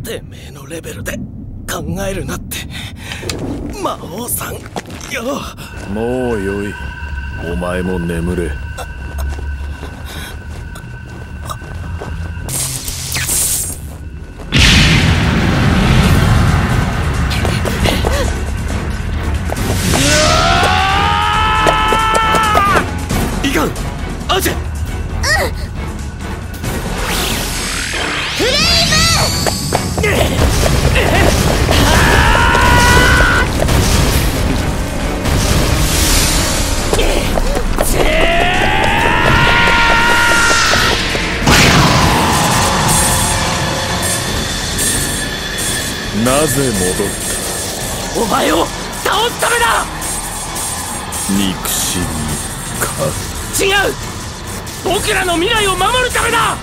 てめえのレベルで考えるなって魔王さんよ。もうよい、お前も眠れ。いかん、アジェ。フレイム。なぜ戻った？お前を倒すためだ。憎しみか？違う、僕らの未来を守るためだ。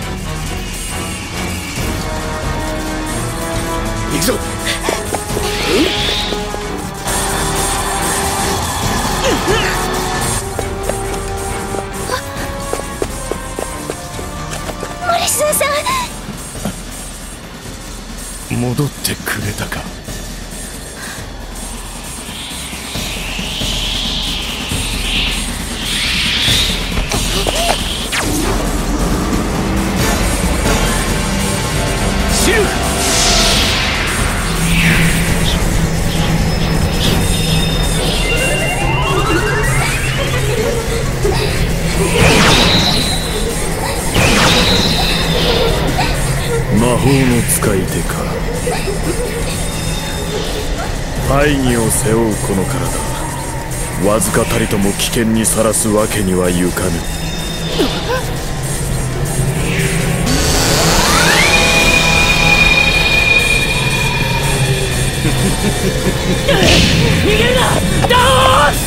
行くぞ。モリスーさん、戻ってくれたか。シルフ。魔法の使い手か。大義を背負うこの体、わずかたりとも危険にさらすわけにはいかぬ。逃げるな、ダオス。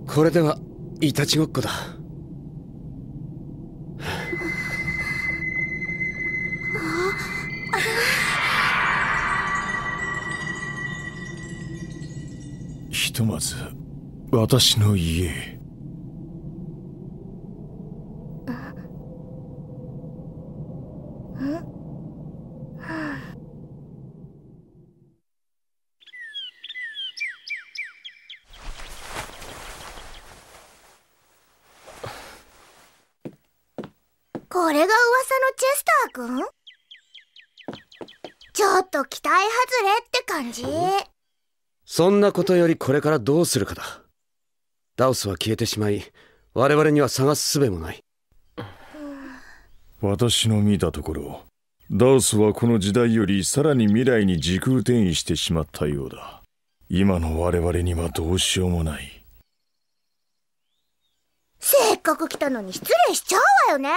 これではいたちごっこだ。ひとまず私の家へ。これが噂のチェスター君？ちょっと期待外れって感じ。そんなことよりこれからどうするかだ。ダオスは消えてしまい、我々には探す術もない。私の見たところ、ダオスはこの時代よりさらに未来に時空転移してしまったようだ。今の我々にはどうしようもない。せっかく来たのに失礼しちゃうわよね。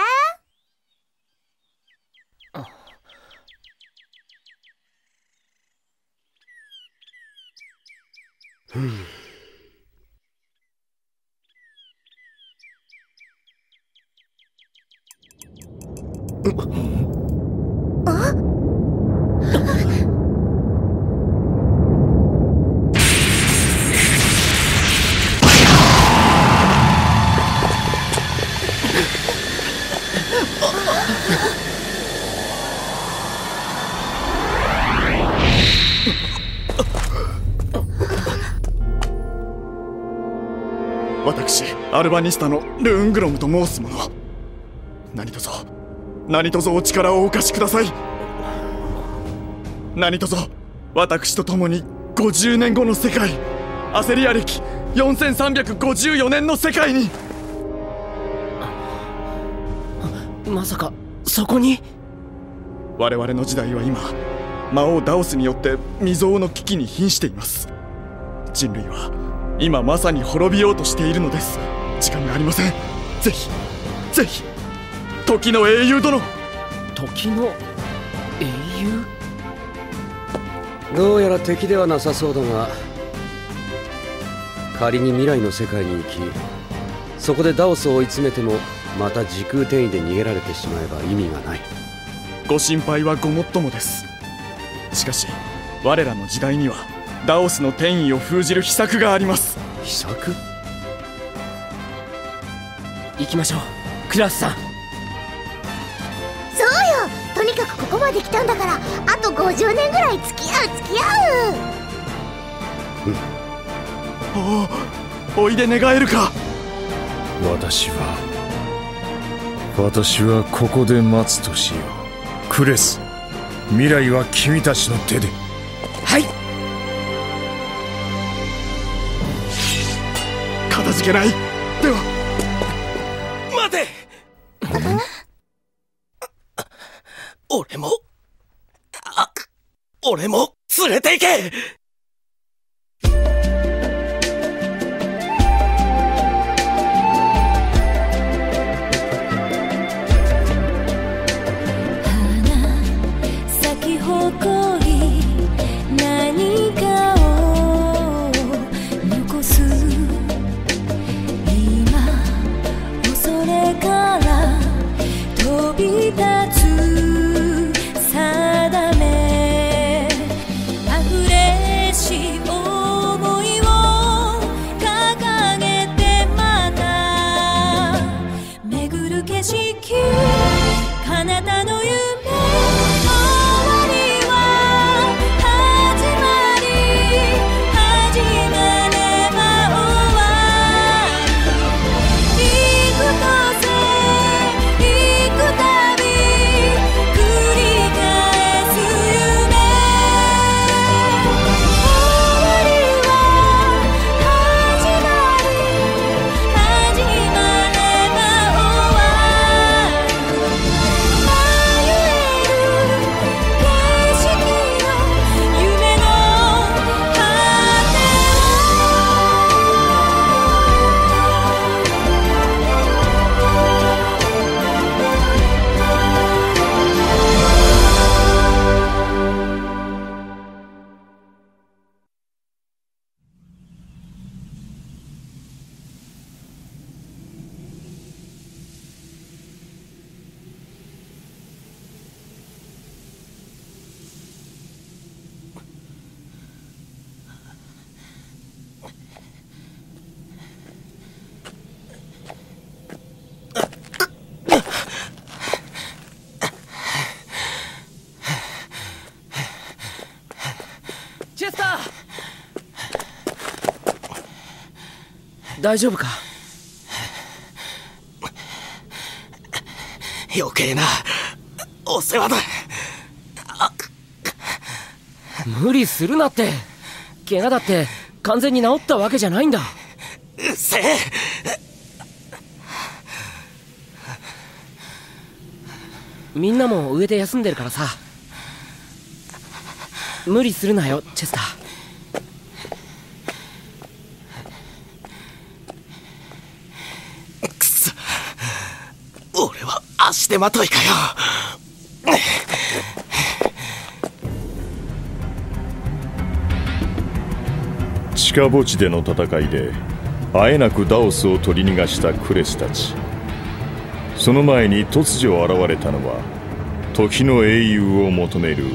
私アルバニスタのルーングロムと申す者、何卒お力をお貸しください。何卒私と共に50年後の世界、アセリア歴4354年の世界に。まさかそこに？我々の時代は今魔王ダオスによって未曾有の危機に瀕しています。人類は今まさに滅びようとしているのです。時間がありません。ぜひぜひ時の英雄殿。時の英雄？どうやら敵ではなさそうだが、仮に未来の世界に行き、そこでダオスを追い詰めてもまた時空転移で逃げられてしまえば意味がない。ご心配はごもっともです。しかし我らの時代にはダオスの転移を封じる秘策があります。秘策？行きましょう、クラスさん。そうよ、とにかくここまで来たんだから、あと50年ぐらい付き合う。おいで願えるか。私はここで待つとしよう。クレス、未来は君たちの手で。はい。かたじけない。では待て。俺も連れて行け。大丈夫か？余計なお世話だ。無理するなって。怪我だって完全に治ったわけじゃないんだ。うっせえ。みんなも上で休んでるからさ、無理するなよチェスター。俺は足手まといかよ。地下墓地での戦いであえなくダオスを取り逃がしたクレスたち。その前に突如現れたのは時の英雄を求める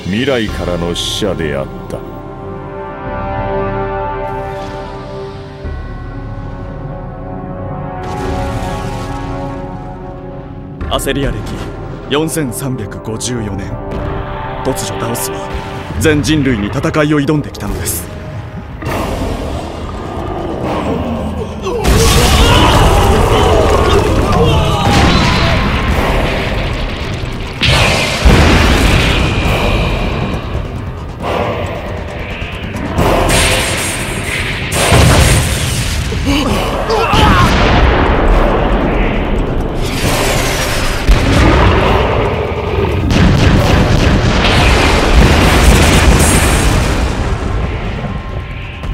未来からの使者であった。アセリア歴4354年、突如ダオスは全人類に戦いを挑んできたのです。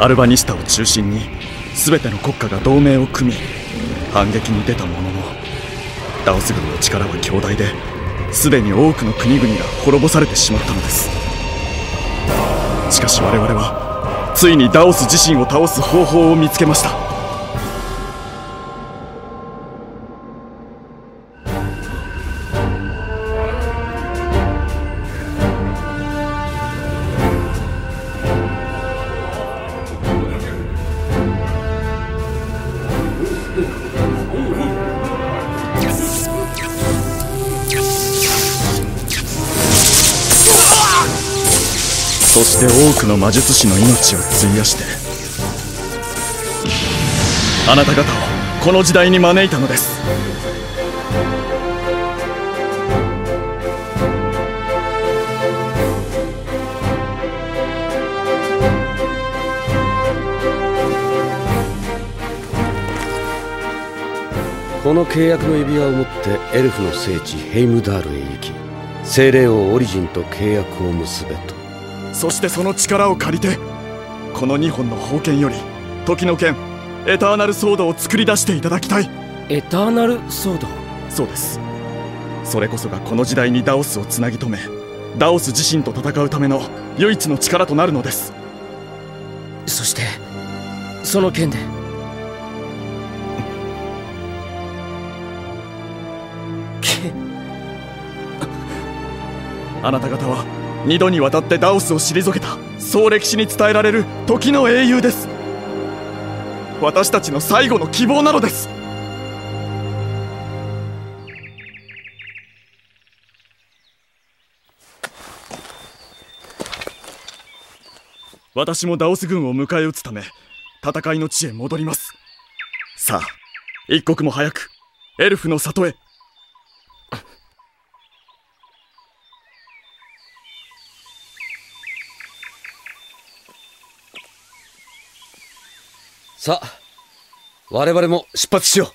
アルバニスタを中心に全ての国家が同盟を組み反撃に出たものの、ダオス軍の力は強大ですでに多くの国々が滅ぼされてしまったのです。しかし我々はついにダオス自身を倒す方法を見つけました。そして多くの魔術師の命を費やしてあなた方をこの時代に招いたのです。この契約の指輪を持ってエルフの聖地ヘイムダールへ行き、精霊王オリジンと契約を結べと。そしてその力を借りてこの2本の宝剣より時の剣エターナルソードを作り出していただきたい。エターナルソード？そうです。それこそがこの時代にダオスをつなぎ止め、ダオス自身と戦うための唯一の力となるのです。そしてその剣であなた方は2度にわたってダオスを退けた、そう歴史に伝えられる時の英雄です。私たちの最後の希望なのです。私もダオス軍を迎え撃つため戦いの地へ戻ります。さあ一刻も早くエルフの里へ。さあ我々も出発しよう。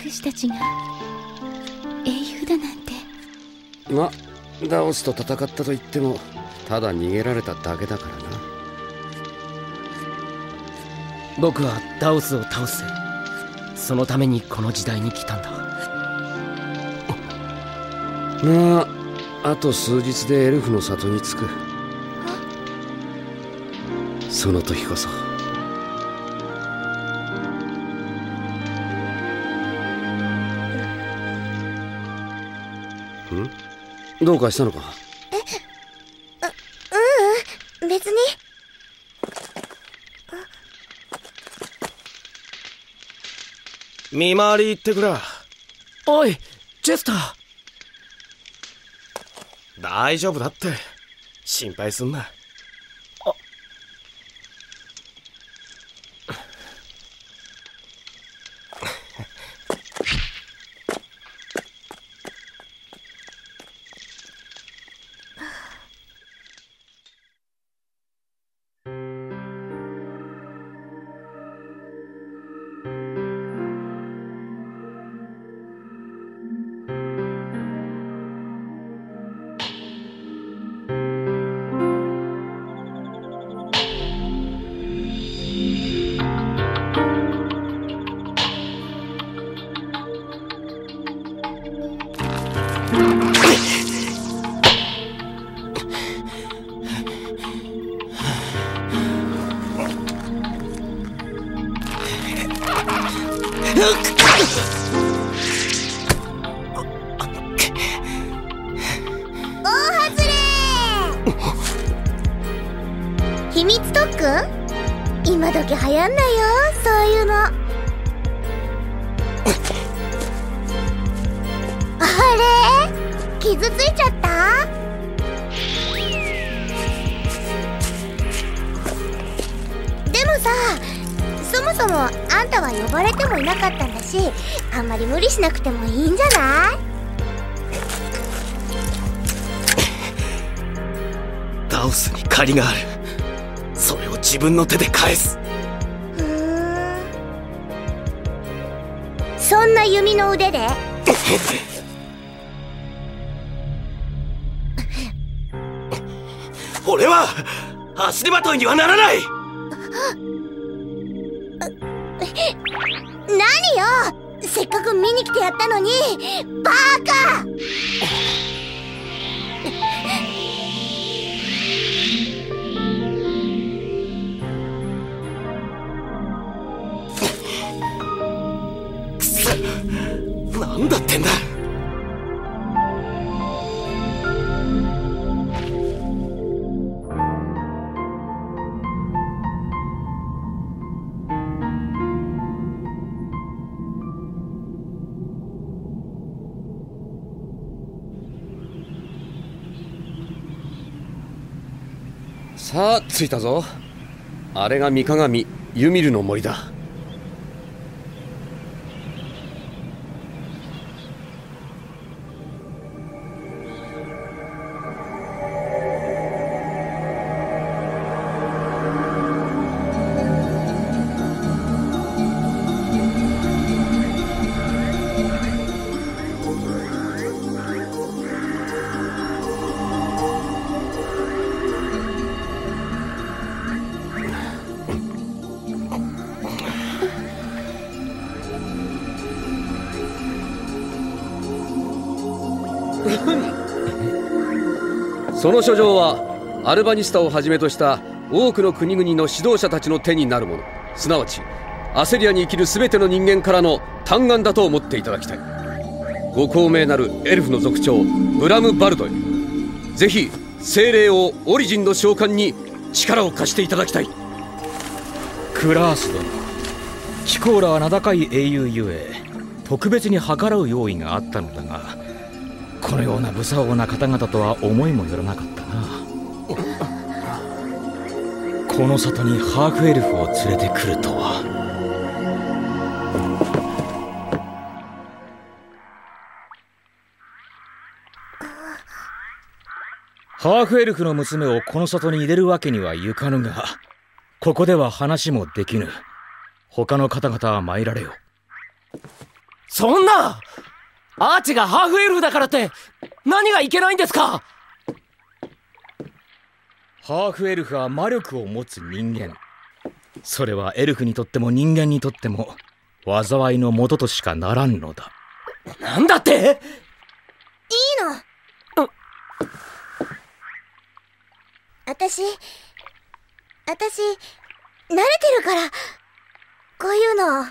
私たちが英雄だなんて。ま、ダオスと戦ったと言ってもただ逃げられただけだからな。僕はダオスを倒す、そのためにこの時代に来たんだ。まああと数日でエルフの里に着く。その時こそどうかしたのか？ううん、別に。見回り行ってくら。おいチェスター。大丈夫だって心配すんな。くん？今時流行んないよ、そういうの。あれ？傷ついちゃった？でもさ、そもそもあんたは呼ばれてもいなかったんだし、あんまり無理しなくてもいいんじゃない？ダオスに借りがある。それを自分の手で返す。そんな弓の腕で？俺は足手まといにはならない。何よ、せっかく見に来てやったのに。バカ！くそ、なんだってんだ。さあ着いたぞ。あれが三鏡ユミルの森だ。その書状はアルバニスタをはじめとした多くの国々の指導者たちの手になるもの、すなわちアセリアに生きる全ての人間からの嘆願だと思っていただきたい。ご高名なるエルフの族長ブラムバルドへ、ぜひ精霊王オリジンの召喚に力を貸していただきたい。クラース殿、キコーラは名高い英雄ゆえ特別に計らう用意があったのだが、このような無作法な方々とは思いもよらなかったな。この里にハーフエルフを連れてくるとは。ハーフエルフの娘をこの里に入れるわけにはいかぬが、ここでは話もできぬ。他の方々は参られよ。そんな！アーチがハーフエルフだからって何がいけないんですか？ハーフエルフは魔力を持つ人間。それはエルフにとっても人間にとっても災いの元としかならんのだ。なんだって？いいの。私慣れてるから、こういうの。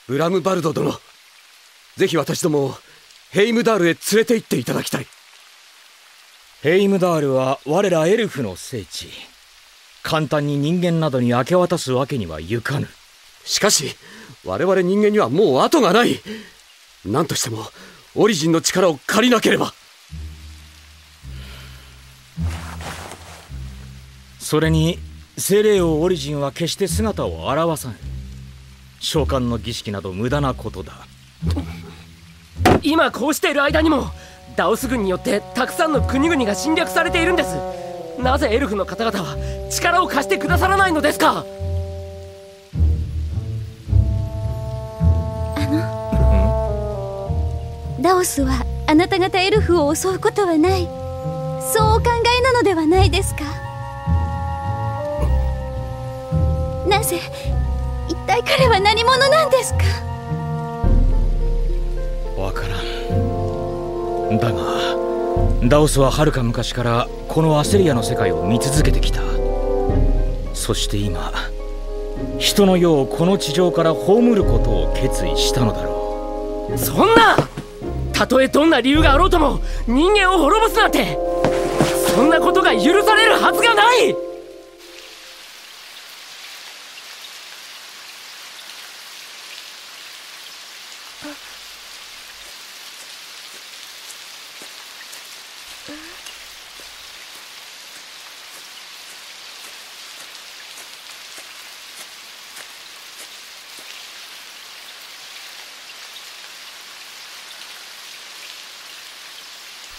ブラムバルド殿、ぜひ私どもをヘイムダールへ連れて行っていただきたい。ヘイムダールは我らエルフの聖地。簡単に人間などに明け渡すわけにはいかぬ。しかし我々人間にはもう後がない。何としてもオリジンの力を借りなければ。それに精霊王オリジンは決して姿を現さん。召喚の儀式など無駄なことだ。今こうしている間にもダオス軍によってたくさんの国々が侵略されているんです。なぜエルフの方々は力を貸してくださらないのですか？ダダオスはあなた方エルフを襲うことはない、そうお考えなのではないですか？なぜ、一体彼は何者なんですか？わからん。だがダオスははるか昔からこのアセリアの世界を見続けてきた。そして今、人の世をこの地上から葬ることを決意したのだろう。そんな、たとえどんな理由があろうとも人間を滅ぼすなんて、そんなことが許されるはずがない。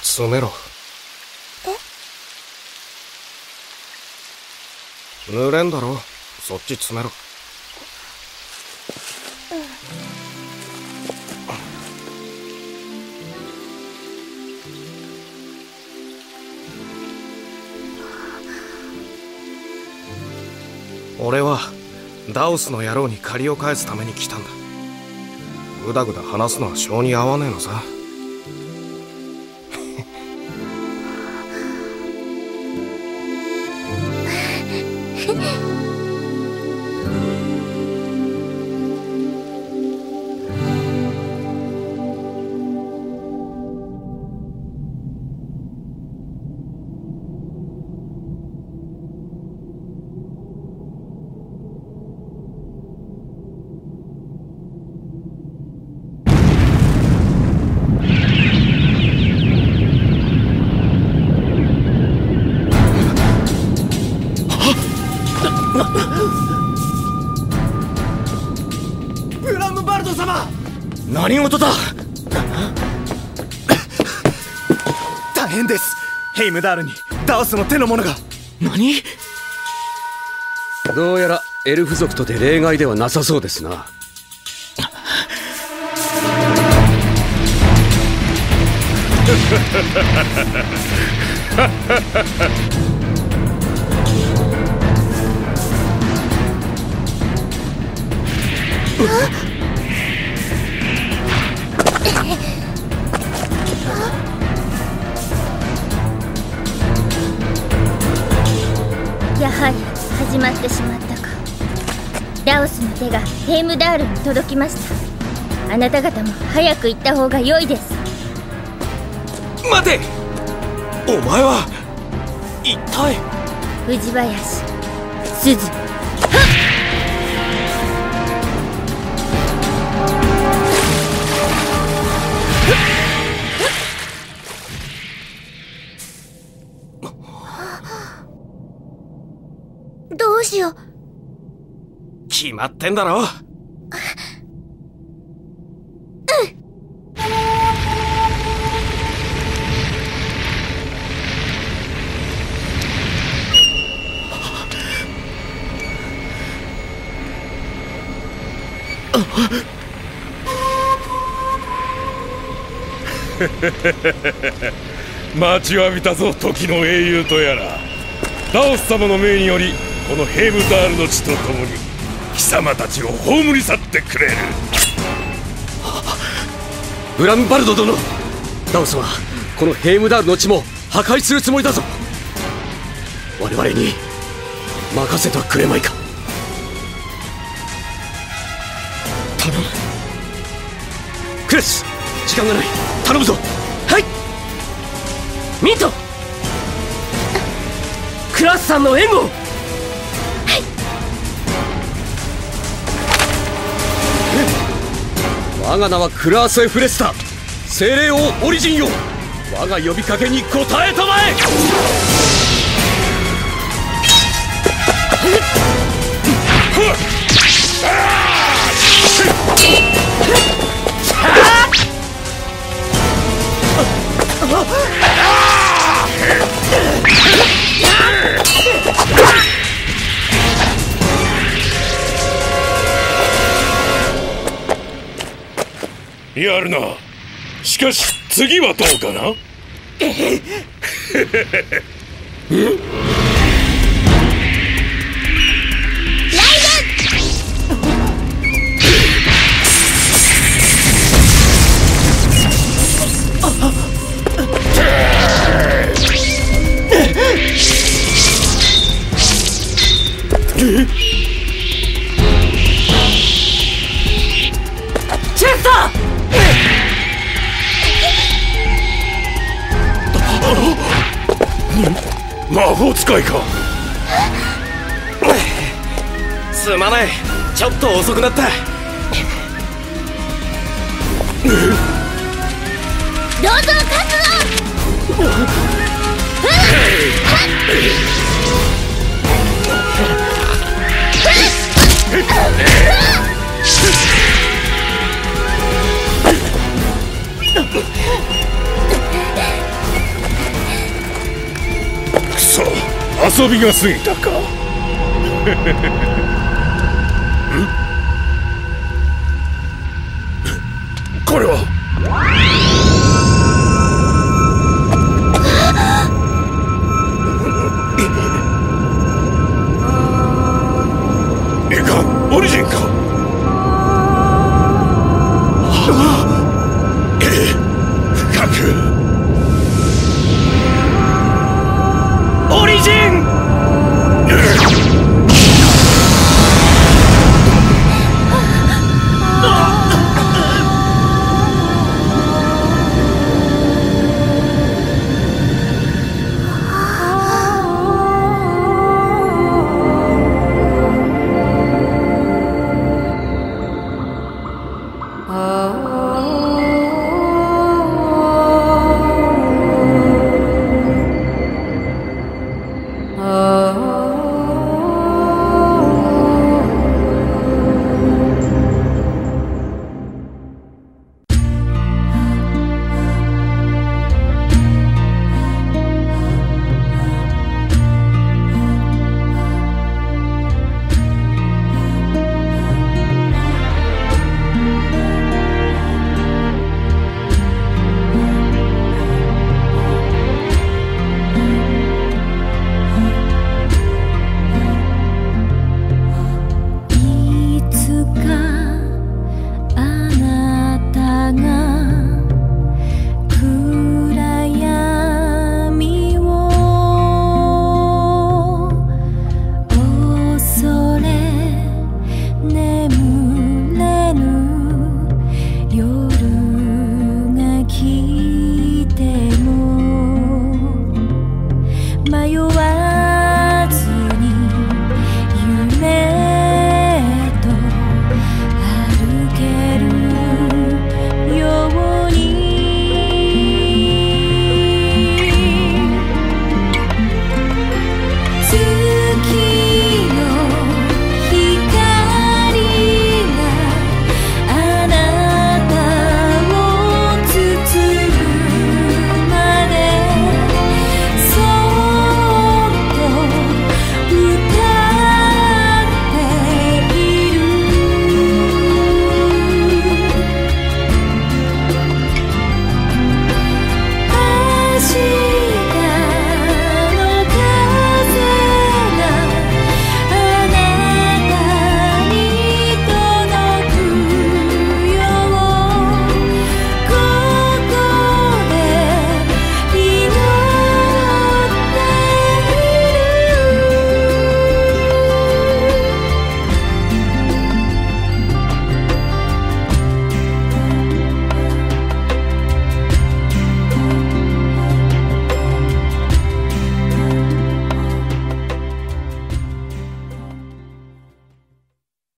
詰めろ。濡れんだろ、そっち詰めろ。俺はダオスの野郎に借りを返すために来たんだ。ぐだぐだ話すのは性に合わねえのさ。何事だ？大変です。ヘイムダールにダオスの手の者が。何？どうやらエルフ族とて例外ではなさそうですな。やはり始まってしまったか。ダオスの手がヘイムダールに届きました。あなた方も早く行った方が良いです。待て、お前は一体。藤林鈴。どうしよう。決まってんだろ。待ちわびたぞ、時の英雄とやら。ダオス様の命によりこのヘイムダールの地と共に貴様たちを葬り去ってくれる。ブランバルド殿、ダオスはこのヘイムダールの地も破壊するつもりだぞ。我々に任せてはくれまいか。頼む。クレス、時間がない、頼むぞ。はい。ミント、クラスさんの援護を。我が名はクラース・エフレスタ、精霊王オリジンよ。我が呼びかけに応えたまえ。やるな。しかし次はどうかな。チェスター！魔法使いか。すまない、ちょっと遅くなった。銅像活動！くそ、遊びが過ぎたか。